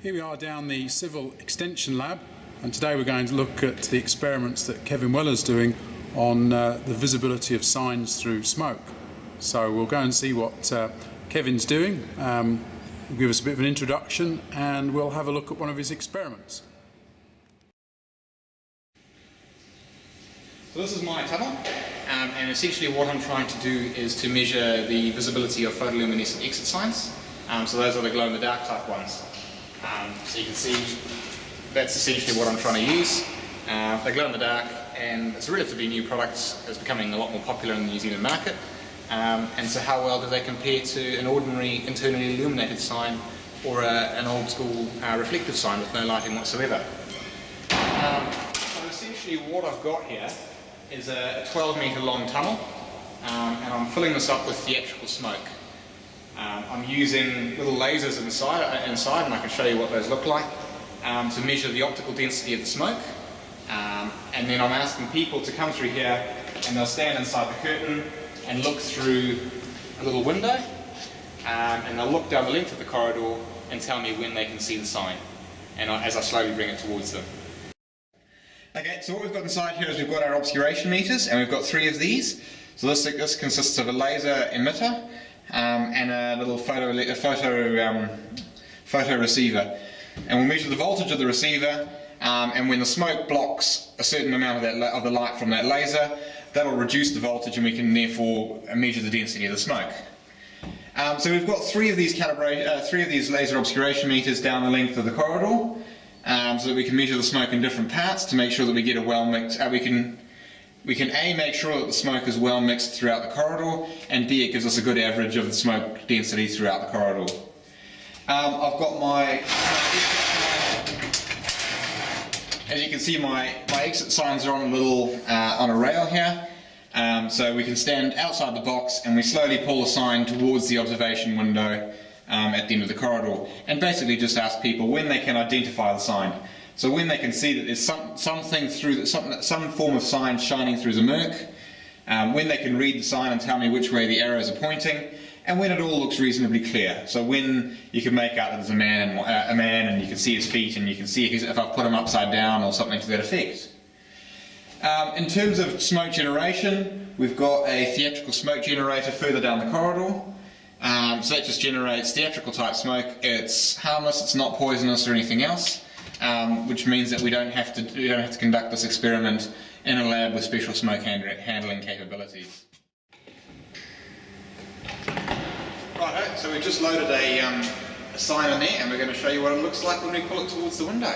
Here we are down the Civil Extension Lab, and today we're going to look at the experiments that Kevin Weller's doing on the visibility of signs through smoke. So we'll go and see what Kevin's doing. He'll give us a bit of an introduction and we'll have a look at one of his experiments. So this is my tunnel, and essentially what I'm trying to do is to measure the visibility of photoluminescent exit signs. So those are the glow-in-the-dark type ones. So you can see that's essentially what I'm trying to use. They glow in the dark, and it's a relatively new product. It's becoming a lot more popular in the New Zealand market. And so how well do they compare to an ordinary internally illuminated sign or an old school reflective sign with no lighting whatsoever? So essentially what I've got here is a 12-metre long tunnel, and I'm filling this up with theatrical smoke. I'm using little lasers inside, and I can show you what those look like, to measure the optical density of the smoke. And then I'm asking people to come through here, and they'll stand inside the curtain and look through a little window, and they'll look down the length of the corridor and tell me when they can see the sign, and as I slowly bring it towards them. Okay, so what we've got inside here is we've got our obscuration meters, and we've got 3 of these. So this consists of a laser emitter, and a little photo receiver, and we'll measure the voltage of the receiver, and when the smoke blocks a certain amount of the light from that laser, that'll reduce the voltage, and we can therefore measure the density of the smoke. So we've got 3 of these laser obscuration meters down the length of the corridor, so that we can measure the smoke in different parts to make sure that we get a well mixed. We can A, make sure that the smoke is well mixed throughout the corridor, and B, it gives us a good average of the smoke density throughout the corridor. I've got my as you can see, my exit signs are on a rail here, so we can stand outside the box and we slowly pull the sign towards the observation window at the end of the corridor, and basically just ask people when they can identify the sign. So when they can see that there's something through some form of sign shining through the murk, when they can read the sign and tell me which way the arrows are pointing, and when it all looks reasonably clear. So when you can make out that there's a man and you can see his feet, and you can see if I've put him upside down or something to that effect. In terms of smoke generation, we've got a theatrical smoke generator further down the corridor. So that just generates theatrical type smoke. It's harmless, it's not poisonous or anything else, which means that we don't have to conduct this experiment in a lab with special smoke handling capabilities. Righto, so we've just loaded a sign in there, and we're going to show you what it looks like when we pull it towards the window.